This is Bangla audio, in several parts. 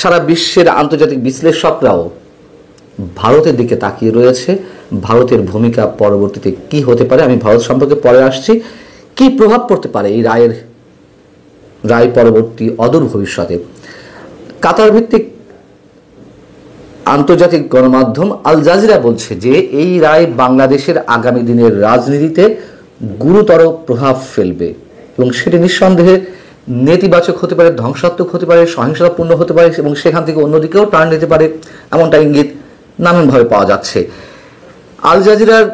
সারা বিশ্বের আন্তর্জাতিক বিশ্লেষকরাও ভারতের দিকে তাকিয়ে রয়েছে। ভারতের ভূমিকা পরবর্তীতে কি হতে পারে, আমি ভারত সম্পর্কে পরে আসছি। কি প্রভাব পড়তে পারে এই রায় পরবর্তী অদূর ভবিষ্যতে? কাতার ভিত্তিক আন্তর্জাতিক গণমাধ্যম আল জাজিরা বলছে যে এই রায় বাংলাদেশের আগামী দিনের রাজনীতিতে গুরুতর প্রভাব ফেলবে এবং সেটি নিঃসন্দেহে নেতিবাচক হতে পারে, ধ্বংসাত্মক হতে পারে, সহিংসতাপূর্ণ হতে পারে এবং সেখান থেকে অন্যদিকেও টার্ন নিতে পারে, এমনটা ইঙ্গিত নানানভাবে পাওয়া যাচ্ছে। আল জাজিরার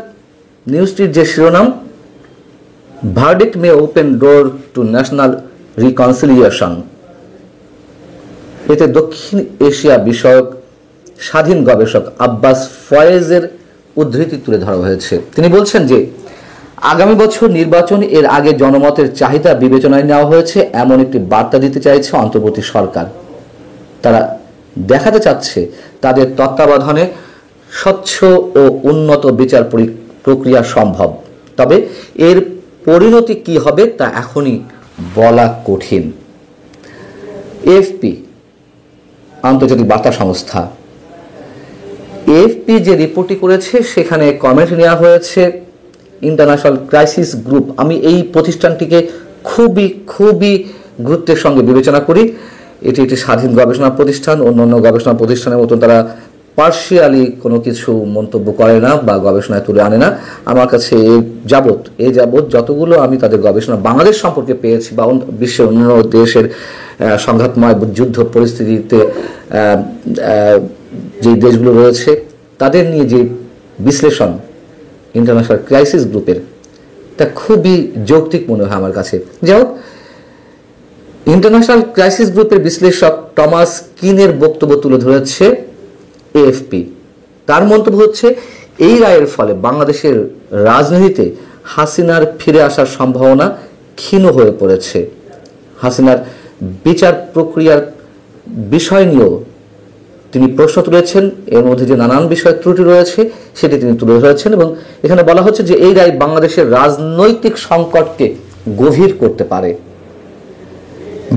নিউজটির যে শিরোনাম, verdict May open door to national reconciliation, এতে দক্ষিণ এশিয়া বিষয়ক স্বাধীন গবেষক আব্বাস ফয়েজের উদ্ধৃতি তুলে ধরা হয়েছে। তিনি বলছেন যে আগামী বছর নির্বাচন, এর আগে জনমতের চাহিদা বিবেচনায় নেওয়া হয়েছে এমন একটি বার্তা দিতে চাইছে অন্তর্বর্তী সরকার। তারা দেখাতে চাচ্ছে তাদের তত্ত্বাবধানে স্বচ্ছ ও উন্নত বিচার প্রক্রিয়া সম্ভব, তবে এর পরিণতি কি হবে তা এখনই বলা কঠিন। এএফপি আন্তর্জাতিক বার্তা সংস্থা, এএফপি যে রিপোর্টটি করেছে সেখানে কমেন্ট নেওয়া হয়েছে ইন্টারন্যাশনাল ক্রাইসিস গ্রুপ। আমি এই প্রতিষ্ঠানটিকে খুবই গুরুত্বের সঙ্গে বিবেচনা করি। এটি একটি স্বাধীন গবেষণা প্রতিষ্ঠান, অন্যান্য গবেষণা প্রতিষ্ঠানের মতন তারা পার্শিয়ালি কোনো কিছু মন্তব্য করে না বা গবেষণায় তুলে আনে না। আমার কাছে এ যাবৎ যতগুলো আমি তাদের গবেষণা বাংলাদেশ সম্পর্কে পেয়েছি বা বিশ্বের অন্য দেশের সংঘাতময় যুদ্ধ পরিস্থিতিতে যে দেশগুলো রয়েছে তাদের নিয়ে যে বিশ্লেষণ ইন্টারন্যাশনাল ক্রাইসিস গ্রুপের, তা খুবই যৌক্তিক মনে হয় আমার কাছে। যাই হোক, ইন্টারন্যাশনাল ক্রাইসিস গ্রুপের বিশ্লেষক টমাস কিনের বক্তব্য তুলে ধরেছে এএফপি। তার মন্তব্য হচ্ছে এই রায়ের ফলে বাংলাদেশের রাজনীতিতে হাসিনার ফিরে আসার সম্ভাবনা ক্ষীণ হয়ে পড়েছে। হাসিনার বিচার প্রক্রিয়ার বিষয় নিয়েও তিনি প্রশ্ন তুলেছেন, এর মধ্যে যে নানান বিষয় ত্রুটি রয়েছে সেটি তিনি তুলে ধরেছেন এবং এখানে বলা হচ্ছে যে এই রায় বাংলাদেশের রাজনৈতিক সংকটকে গভীর করতে পারে।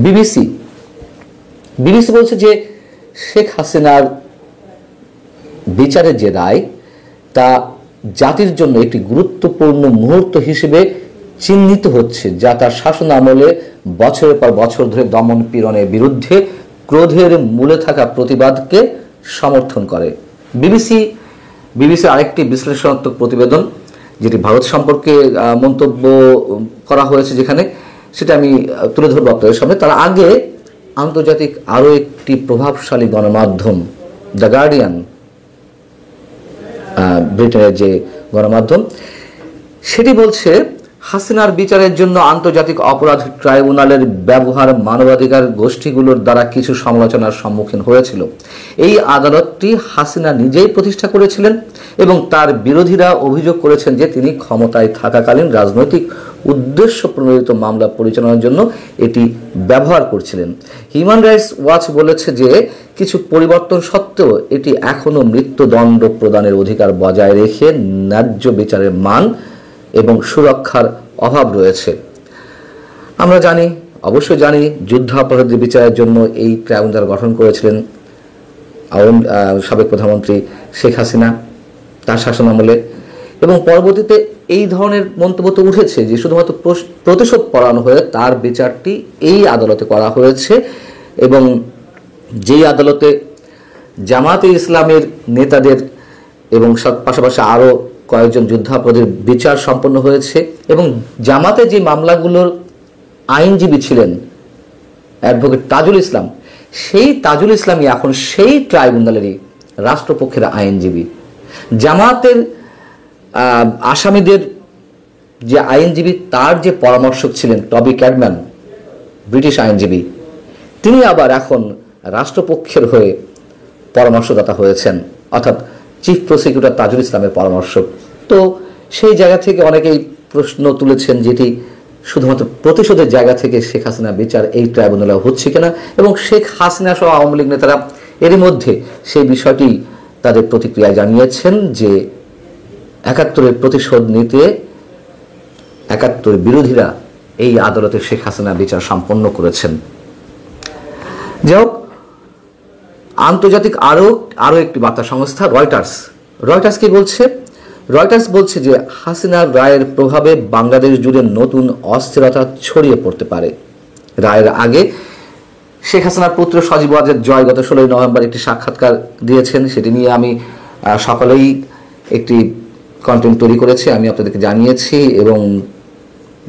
বিবিসি বলছে যে শেখ হাসিনার বিচারের যে রায় তা জাতির জন্য একটি গুরুত্বপূর্ণ মুহূর্ত হিসেবে চিহ্নিত হচ্ছে, যা তার শাসন আমলে বছরের পর বছর ধরে দমন পীড়নের বিরুদ্ধে ক্রোধের মূলে থাকা প্রতিবাদকে সমর্থন করে। বিবিসি আরেকটি বিশ্লেষণাত্মক প্রতিবেদন যেটি ভারত সম্পর্কে মন্তব্য করা হয়েছে যেখানে, সেটা আমি তুলে ধরব আপনাদের সামনে। তার আগে আন্তর্জাতিক আরও একটি প্রভাবশালী গণমাধ্যম দ্য গার্ডিয়ান, ব্রিটেনের যে গণমাধ্যম, সেটি বলছে হাসিনার বিচারের জন্য আন্তর্জাতিক অপরাধ ট্রাইব্যুনালের ব্যবহার মানবাধিকার গোষ্ঠীগুলোর দ্বারা কিছু সমালোচনার সম্মুখীন হয়েছিল। এই আদালতটি হাসিনা নিজেই প্রতিষ্ঠা করেছিলেন এবং তার বিরোধীরা অভিযোগ করেছেন যে তিনি ক্ষমতায় থাকাকালীন রাজনৈতিক উদ্দেশ্য প্রণোদিত মামলা পরিচালনার জন্য এটি ব্যবহার করছিলেন। হিউম্যান রাইটস ওয়াচ বলেছে যে কিছু পরিবর্তন সত্ত্বেও এটি এখনও মৃত্যুদণ্ড প্রদানের অধিকার বজায় রেখে ন্যায্য বিচারের মান এবং সুরক্ষার অভাব রয়েছে। আমরা অবশ্যই জানি যুদ্ধাপরাধীদের বিচারের জন্য এই ট্রাইব্যুনাল গঠন করেছিলেন সাবেক প্রধানমন্ত্রী শেখ হাসিনা তার শাসনামলে, এবং পরবর্তীতে এই ধরনের মন্তব্য তো উঠেছে যে শুধুমাত্র প্রতিশোধ পরায়ণ হয়ে তার বিচারটি এই আদালতে করা হয়েছে এবং যেই আদালতে জামাতে ইসলামের নেতাদের এবং পাশাপাশি আরও কয়েকজন যুদ্ধাপরাধীর বিচার সম্পন্ন হয়েছে এবং জামাতে যে মামলাগুলোর আইনজীবী ছিলেন অ্যাডভোকেট তাজুল ইসলাম, সেই তাজুল ইসলামই এখন সেই ট্রাইব্যুনালেরই রাষ্ট্রপক্ষের আইনজীবী। জামাতের আসামিদের যে আইনজীবী, তার যে পরামর্শক ছিলেন টবি ক্যাডম্যান, ব্রিটিশ আইনজীবী, তিনি আবার এখন রাষ্ট্রপক্ষের হয়ে পরামর্শদাতা হয়েছেন, অর্থাৎ চিফ প্রসিকিউটর তাজুল ইসলামের পরামর্শক। তো সেই জায়গা থেকে অনেকেই প্রশ্ন তুলেছেন যেটি শুধুমাত্র প্রতিশোধের জায়গা থেকে শেখ হাসিনা বিচার এই ট্রাইব্যুনালে হচ্ছে কিনা, এবং শেখ হাসিনা সহ আওয়ামী লীগ নেতারা এরই মধ্যে সেই বিষয়টি তাদের প্রতিক্রিয়া জানিয়েছেন যে ৭১-এর প্রতিশোধ নিতে ৭১ বিরোধীরা এই আদালতে শেখ হাসিনা বিচার সম্পন্ন করেছেন। যাই হোক, আন্তর্জাতিক আরও একটি বার্তা সংস্থা রয়টার্স কি বলছে? রয়টার্স বলছে যে হাসিনার রায়ের প্রভাবে বাংলাদেশ জুড়ে নতুন অস্থিরতা ছড়িয়ে পড়তে পারে। রায়ের আগে শেখ হাসিনার পুত্র সজীব ওয়াজেদ জয় গত 16 নভেম্বর একটি সাক্ষাৎকার দিয়েছেন। সেটি নিয়ে আমি সকালেই একটি কন্টেন্ট তৈরি করেছি, আমি আপনাদেরকে জানিয়েছি। এবং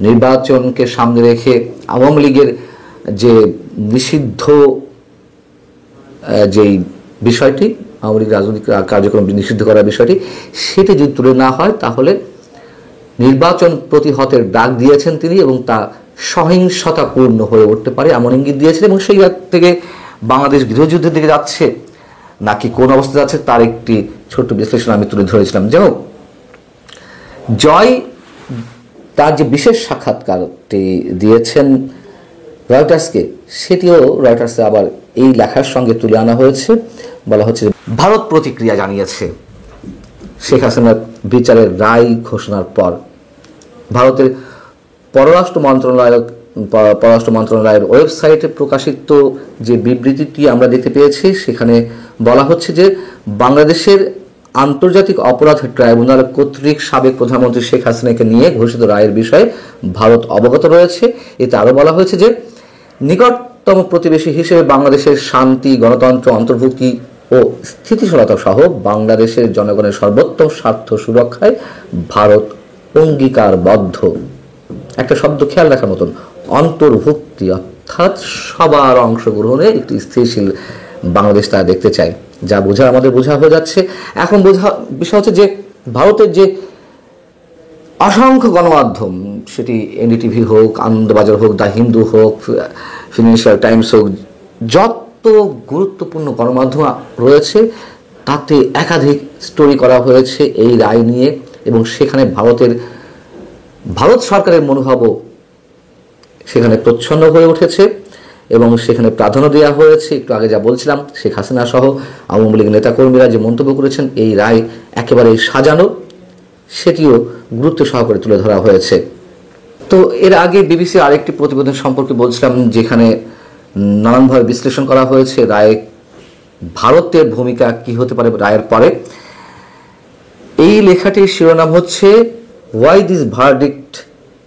নির্বাচনকে সামনে রেখে আওয়ামী লীগের যে নিষিদ্ধ যেই বিষয়টি, আওয়ামী লীগ রাজনৈতিক কার্যক্রম নিষিদ্ধ করার বিষয়টি, সেটি যদি তুলে না হয় তাহলে নির্বাচন প্রতিহতের ডাক দিয়েছেন তিনি, এবং তা সহিংসতাপূর্ণ হয়ে উঠতে পারে এমন ইঙ্গিত দিয়েছেন। এবং সেই থেকে বাংলাদেশ গৃহযুদ্ধের দিকে যাচ্ছে নাকি কোন অবস্থা যাচ্ছে তার একটি ছোট্ট বিশ্লেষণ আমি তুলে ধরেছিলাম। যাই হোক, জয় তার যে বিশেষ সাক্ষাৎকারটি দিয়েছেন রয়টার্সকে, সেটিও রয়টার্সে আবার এই লেখার সঙ্গে তুলে আনা হয়েছে। বলা হচ্ছে ভারত প্রতিক্রিয়া জানিয়েছে শেখ হাসিনার বিচারের রায় ঘোষণার পর। ভারতের পররাষ্ট্র মন্ত্রণালয়ের ওয়েবসাইটে প্রকাশিত যে বিবৃতিটি আমরা দেখতে পেয়েছি, সেখানে বলা হচ্ছে যে বাংলাদেশের আন্তর্জাতিক অপরাধ ট্রাইব্যুনাল কর্তৃক সাবেক প্রধানমন্ত্রী শেখ হাসিনাকে নিয়ে ঘোষিত রায়ের বিষয়ে ভারত অবগত রয়েছে। এতে আরও বলা হয়েছে যে নিকটতম প্রতিবেশী হিসেবে বাংলাদেশের শান্তি, গণতন্ত্র, অন্তর্ভুক্তি ও স্থিতিশীলতা সহ বাংলাদেশের জনগণের সর্বোত্তম স্বার্থ সুরক্ষায় ভারত অঙ্গীকারবদ্ধ। একটা শব্দ খেয়াল রাখার মতন, অন্তর্ভুক্তি, অর্থাৎ সবার অংশগ্রহণে একটি স্থিতিশীল বাংলাদেশ তারা দেখতে চায়। যা আমাদের বোঝা হয়ে যাচ্ছে। এখন বিষয় হচ্ছে যে ভারতের যে অসংখ্য গণমাধ্যম, সেটি এনডিটিভি হোক, আনন্দবাজার হোক, দ্য হিন্দু হোক, ফিনান্সিয়াল টাইমস হোক, যত গুরুত্বপূর্ণ গণমাধ্যম রয়েছে তাতে একাধিক স্টোরি করা হয়েছে এই রায় নিয়ে। এবং সেখানে ভারত সরকারের মনোভাবও সেখানে প্রচ্ছন্ন হয়ে উঠেছে এবং সেখানে প্রাধান্য দেওয়া হয়েছে। একটু আগে যা বলছিলাম, শেখ হাসিনা সহ আওয়ামী লীগ নেতাকর্মীরা যে মন্তব্য করেছেন এই রায় একেবারে সাজানো, সেটিও গুরুত্ব সহকারে তুলে ধরা হয়েছে। তো এর আগে বিবিসি আরেকটি প্রতিবেদন সম্পর্কে বলছিলাম, যেখানে নানানভাবে বিশ্লেষণ করা হয়েছে রায়ে ভারতের ভূমিকা কি হতে পারে রায়ের পরে। এই লেখাটির শিরোনাম হচ্ছে why this verdict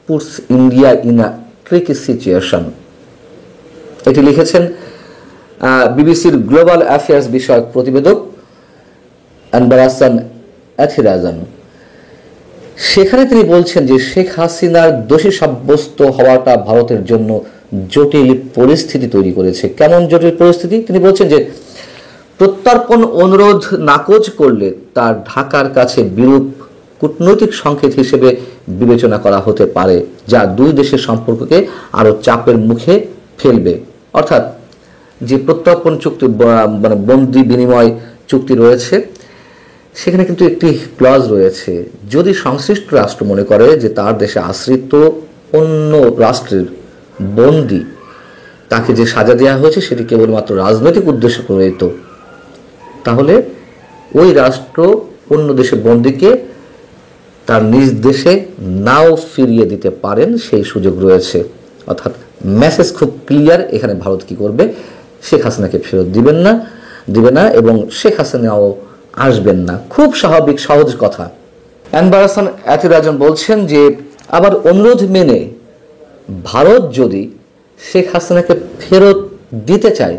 puts India in a tricky situation. এটি লিখেছেন বিবিসির গ্লোবাল অ্যাফেয়ার্স বিষয়ক প্রতিবেদক আনবারাসান অ্যাথিরাজান। সেখানে তিনি বলছেন যে শেখ হাসিনার দোষী সাব্যস্ত হওয়াটা ভারতের জন্য জটিল পরিস্থিতি তৈরি করেছে। কেমন জটিল পরিস্থিতি? তিনি বলছেন যে প্রত্যর্পণ অনুরোধ নাকচ করলে তার ঢাকার কাছে বিরূপ কূটনৈতিক সংকেত হিসেবে বিবেচনা করা হতে পারে, যা দুই দেশের সম্পর্ককে আরও চাপের মুখে ফেলবে। অর্থাৎ যে প্রত্যর্পণ চুক্তি, মানে বন্দি বিনিময় চুক্তি রয়েছে, সেখানে কিন্তু একটি ক্লজ রয়েছে, যদি সংশ্লিষ্ট রাষ্ট্র মনে করে যে তার দেশে আশ্রিত অন্য রাষ্ট্রের বন্দি, তাকে যে সাজা দেওয়া হয়েছে সেটি কেবলমাত্র রাজনৈতিক উদ্দেশ্য প্রণীত, তাহলে ওই রাষ্ট্র অন্য দেশের বন্দিকে তার নিজ দেশে নাও ফিরিয়ে দিতে পারেন, সেই সুযোগ রয়েছে। অর্থাৎ মেসেজ খুব ক্লিয়ার, এখানে ভারত কি করবে, শেখ হাসিনাকে ফেরত দিবে না এবং শেখ হাসিনাও আসবেন না। খুব স্বাভাবিক, সহজ কথা। আনবারাসান অ্যাথিরাজান বলছেন যে আবার অনুরোধ মেনে ভারত যদি শেখ হাসিনাকে ফেরত দিতে চায়,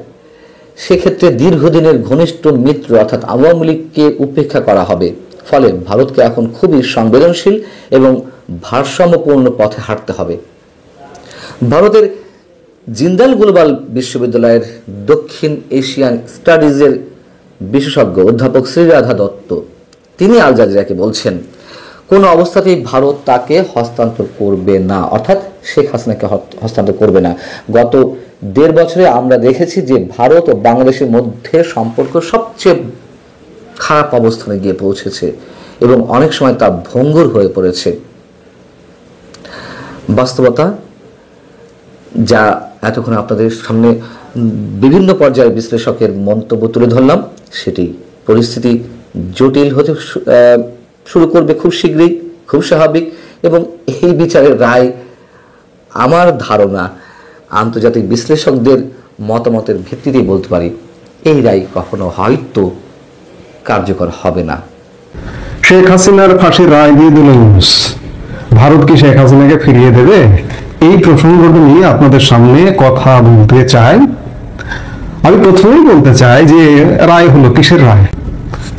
সেক্ষেত্রে দীর্ঘদিনের ঘনিষ্ঠ মিত্র অর্থাৎ আওয়ামী লীগকে উপেক্ষা করা হবে। ফলে ভারতকে এখন খুবই সংবেদনশীল এবং ভারসাম্যপূর্ণ পথে হাঁটতে হবে। ভারতের জিন্দাল গ্লোবাল বিশ্ববিদ্যালয়ের দক্ষিণ এশিয়ান স্টাডিজের বিশেষজ্ঞ অধ্যাপক শ্রীরাধা দত্ত, তিনি আল জাজিরাকে বলছেন কোনো অবস্থাতেই ভারত তাকে হস্তান্তর করবে না, অর্থাৎ শেখ হাসিনাকে হস্তান্তর করবে না। গত 1.5 বছরে আমরা দেখেছি যে ভারত ও বাংলাদেশের মধ্যে সম্পর্ক সবচেয়ে খারাপ অবস্থানে গিয়ে পৌঁছেছে এবং অনেক সময় তা ভঙ্গুর হয়ে পড়েছে। বাস্তবতা যা এতক্ষণ আপনাদের সামনে বিভিন্ন পর্যায়ের বিশ্লেষকের মন্তব্য তুলে ধরলাম, সেটি পরিস্থিতি জটিল হতে শুরু করবে খুব শীঘ্রই, খুব স্বাভাবিক। এবং এই বিচারের রায় আমার ধারণা আন্তর্জাতিক বিশ্লেষকদের মতামতের ভিত্তিতেই বলতে পারি এই রায় কখনো হয়তো কার্যকর হবে না। শেখ হাসিনার ফাঁসির রায় দিয়ে দিল ইউনূস। ভারত কি শেখ হাসিনাকে ফিরিয়ে দেবে? এই প্রসঙ্গটা নিয়ে আপনাদের সামনে কথা বলতে চাই। আমি প্রথমেই বলতে চাই যে রায় হলো কিসের রায়?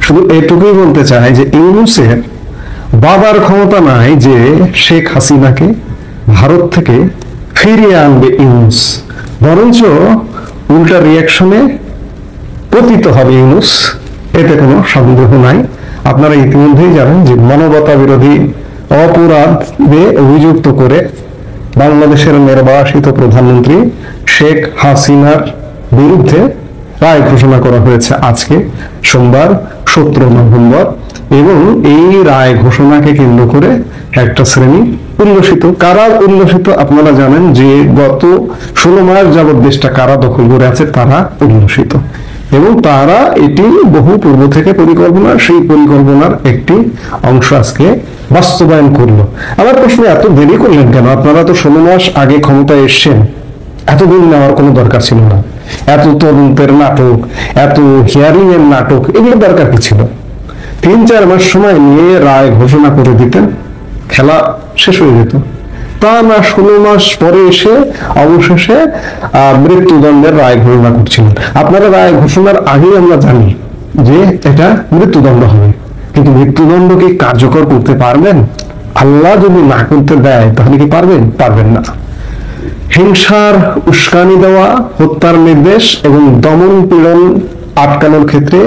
শুধু এটুকুই বলতে চাই যে ইউনূসের বাবার ক্ষমতা নাই যে শেখ হাসিনাকে ভারত থেকে ফিরিয়ে আনবে ইউনূস, বরঞ্চ উল্টা রিয়াকশনে পতিত হবে ইউনূস, এতে কোনো সন্দেহ নাই। আপনারা ইতিমধ্যেই জানেন যে মানবতা বিরোধী অপরাধে অভিযুক্ত করে বাংলাদেশের নির্বাসিত প্রধানমন্ত্রী শেখ হাসিনার বিরুদ্ধে রায় ঘোষণা করা হয়েছে আজকে সোমবার 17 নভেম্বর, এবং এই রায় ঘোষণাকে কেন্দ্র করে একটা শ্রেণী উল্লসিত। কারা উল্লসিত আপনারা জানেন যে গত 16 মাস যাবৎ দেশটা কারা দখল করে আছে, তারা উল্লসিত, এবং তারা এটি বহু পূর্ব থেকে পরিকল্পনা, সেই পরিকল্পনার একটি অংশ আজকে বাস্তবায়ন করলো। আমার প্রশ্ন, এত দেরি করলেন কেন? আপনারা তো 16 মাস আগে ক্ষমতায় এসছেন, এতদিন নেওয়ার কোনো দরকার ছিল না। এত তদন্তের নাটক, এত হিয়ারিং এর নাটক, এগুলো দরকার কি ছিল? 3-4 মাস সময় নিয়ে রায় ঘোষণা করে দিতেন, খেলা শেষ হয়ে যেত। তা না, 16 মাস পরে এসে অবশেষে মৃত্যুদণ্ডের রায় ঘোষণা করছিলেন। আপনারা রায় ঘোষণার আগেই আমরা জানি যে এটা মৃত্যুদণ্ড হবে, কিন্তু মৃত্যুদণ্ড কি কার্যকর করতে পারবেন? আল্লাহ যদি না করতে দেয় তাহলে কি পারবেন? পারবেন না। হিংসার উস্কানি দেওয়া, হত্যার নির্দেশ এবং দমন পীড়ন আটকানোর ক্ষেত্রে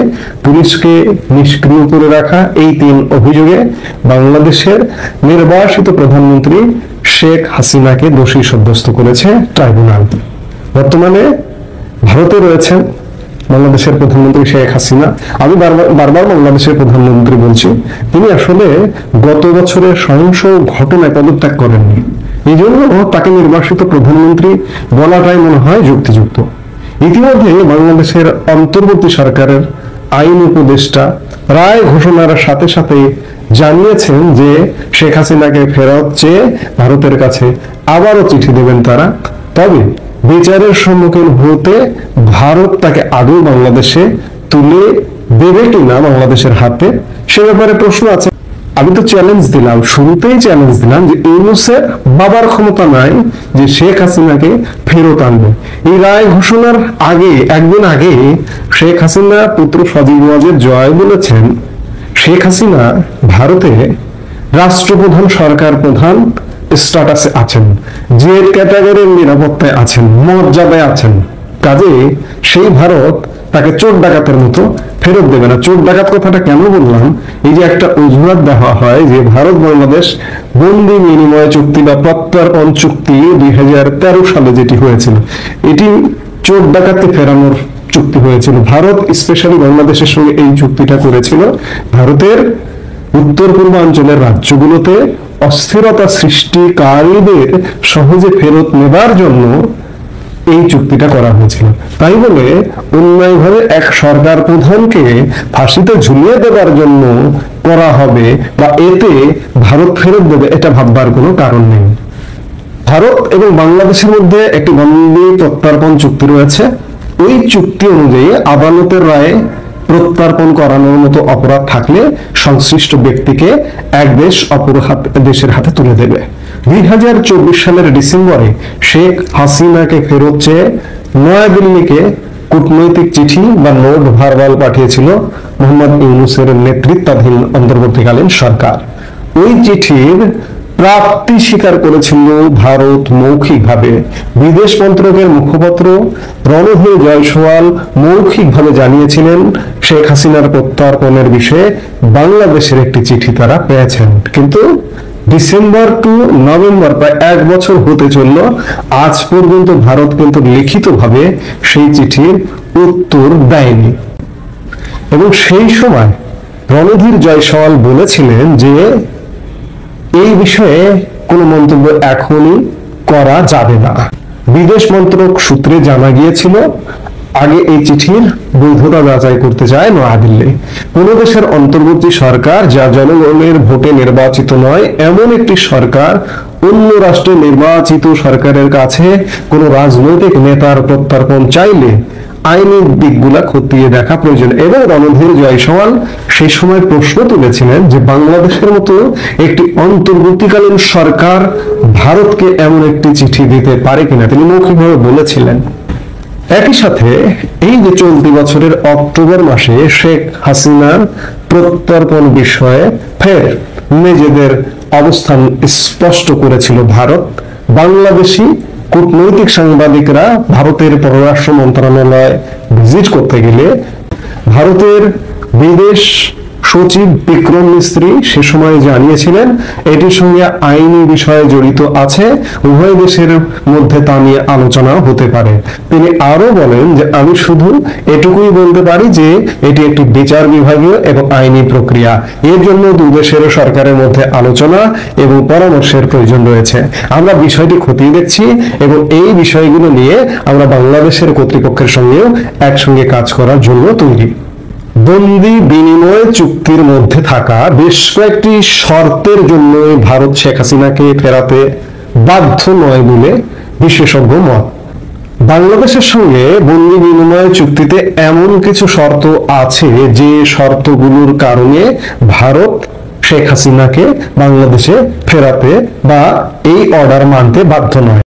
পুলিশকে নিষ্ক্রিয় করে রাখা, এই 3 অভিযোগে বাংলাদেশের নির্বাসিত প্রধানমন্ত্রী শেখ হাসিনাকে দোষী সাব্যস্ত করেছে ট্রাইব্যুনাল। বর্তমানে ভারতে রয়েছেন বাংলাদেশের প্রধানমন্ত্রী শেখ হাসিনা। আমি বারবার বাংলাদেশের প্রধানমন্ত্রী বলছি, তিনি আসলে গত বছরের সহিংস ঘটনায় পদত্যাগ করেননি, এই জন্য তাকে নির্বাসিত প্রধানমন্ত্রী বলাটাই মনে হয় যুক্তিযুক্ত। ইতিমধ্যে বাংলাদেশের অন্তর্বর্তী সরকারের আইন উপদেষ্টা রায় ঘোষণার সাথে সাথে জানিয়েছেন যে শেখ হাসিনাকে ফেরত চেয়ে ভারতের কাছে আবারও চিঠি দেবেন তারা। তবে বিচারের সম্মুখীন হতে ভারত তাকে আদৌ বাংলাদেশে তুলে দেবে কিনা বাংলাদেশের হাতে, সে ব্যাপারে প্রশ্ন আছে। আমি তো চ্যালেঞ্জ দিলাম, শুরুতেই চ্যালেঞ্জ দিলাম যে ইউনূসের বাবার ক্ষমতা নাই যে শেখ হাসিনাকে ফেরত আনবে। এই রায় ঘোষণার আগে, একদিন আগে শেখ হাসিনা পুত্র সজীব ওয়াজেদ জয় বলেছেন শেখ হাসিনা ভারতে রাষ্ট্রপ্রধান, সরকার প্রধান স্ট্যাটাসে আছেন, যে ক্যাটাগরির নিরাপত্তায় আছেন, মর্যাদায় আছেন, কাজে সেই ভারত তাকে চোর ডাকাতের মতো ফেরত দেবে না। চোর ডাকাত কথাটা কেন বললাম? এই যে একটা অজুহাত দেওয়া হয় যে ভারত বাংলাদেশ বন্দি বিনিময় চুক্তি বা প্রত্যর্পণ চুক্তি 2013 সালে যেটি হয়েছিল, এটি চোর ডাকাতকে ফেরানোর চুক্তি হয়েছিল। ভারত স্পেশালি বাংলাদেশের সঙ্গে এই চুক্তিটা করেছিল ভারতের উত্তর পূর্বাঞ্চলের রাজ্যগুলোতে অস্থিরতা সৃষ্টিকারীদের সহজে ফেরত নেবার জন্য এই চুক্তিটা করা হয়েছিল। তাই বলে অন্যায়ভাবে এক সরকার প্রধানকে ফাঁসিতে ঝুলিয়ে দেবার জন্য করা হবে বা এতে ভারত ফেরত দেবে, এটা ভাববার কোনো কারণ নেই। ভারত এবং বাংলাদেশের মধ্যে একটি বন্দি প্রত্যর্পণ চুক্তি রয়েছে। ওই চুক্তি অনুযায়ী আদালতের রায়ে প্রত্যর্পণ করানোর মতো অপরাধ থাকলে সংশ্লিষ্ট ব্যক্তিকে এক দেশ অপর দেশের হাতে তুলে দেবে। 2024 সালের ডিসেম্বরে শেখ হাসিনাকে ফেরত চেয়ে নয়াদিল্লিকে কূটনৈতিক চিঠি বা নোট ভার্বাল পাঠিয়েছিল মোহাম্মদ ইউনূসের নেতৃত্বাধীন অন্তর্বর্তীকালীন সরকার। ওই চিঠির প্রাপ্তি স্বীকার করেছিল ভারত মৌখিকভাবে। বিদেশ মন্ত্রকের মুখপাত্র রণধীর জয়সওয়াল মৌখিকভাবে জানিয়েছিলেন শেখ হাসিনার প্রত্যর্পণের বিষয়ে বাংলাদেশের একটি চিঠি তারা পেয়েছেন, কিন্তু ডিসেম্বর টু নভেম্বর, প্রায় 1 বছর হতে চলল, আজ পর্যন্ত ভারত কিন্তু লিখিতভাবে সেই চিঠির উত্তর দেয়নি। এবং সেই সময় রণধীর জয়সওয়াল বলেছিলেন যে এই বিষয়ে কোনো মন্তব্য এখনই করা যাবে না। বিদেশ মন্ত্রক সূত্রে জানা গিয়েছিল আগে এই চিঠির বৈধতা যাচাই করতে চায় নয়াদিল্লি। কোন দেশের অন্তর্বর্তী সরকার যা জনগণের ভোটে নির্বাচিত নয়, এমন একটি সরকার অন্য রাষ্ট্রের নির্বাচিত সরকারের কাছে কোন রাজনৈতিক নেতার প্রত্যর্পণ চাইলে আইনি দিকগুলা খতিয়ে দেখা প্রয়োজন। এবং রণধীর জয়সওয়াল সেই সময় প্রশ্ন তুলেছিলেন যে বাংলাদেশের মতো একটি অন্তর্বর্তীকালীন সরকার ভারতকে এমন একটি চিঠি দিতে পারে কিনা, তিনি মৌখিকভাবে বলেছিলেন। একই সাথে এই যে চলতি বছরের অক্টোবর মাসে শেখ হাসিনার প্রত্যর্পণ বিষয়ে ফের নিজেদের অবস্থান স্পষ্ট করেছিল ভারত। বাংলাদেশি কূটনৈতিক সাংবাদিকরা ভারতের পররাষ্ট্র মন্ত্রণালয় ভিজিট করতে গেলে ভারতের বিদেশ সচিব বিক্রম মিস্ত্রি সে সময় জানিয়েছিলেন এটির সঙ্গে আইনি বিষয়ে জড়িত আছে, উভয় দেশের মধ্যে তা নিয়ে আলোচনা হতে পারে। তিনি আরো বলেন যে আমি শুধু এটুকুই বলতে পারি যে এটি একটি বিচার বিভাগীয় এবং আইনি প্রক্রিয়া, এর জন্য দুই দেশের সরকারের মধ্যে আলোচনা এবং পরামর্শের প্রয়োজন রয়েছে। আমরা বিষয়টি খতিয়ে দেখছি এবং এই বিষয়গুলো নিয়ে আমরা বাংলাদেশের কর্তৃপক্ষের সঙ্গেও একসঙ্গে কাজ করার জন্য তৈরি। বন্দি বিনিময় চুক্তির মধ্যে থাকা বেশ কয়েকটি শর্তের জন্য ভারত শেখ হাসিনাকে ফেরাতে বাধ্য নয় বলে বিশেষজ্ঞ মত। বাংলাদেশের সঙ্গে বন্দি বিনিময় চুক্তিতে এমন কিছু শর্ত আছে যে শর্তগুলোর কারণে ভারত শেখ হাসিনাকে বাংলাদেশে ফেরাতে বা এই অর্ডার মানতে বাধ্য নয়।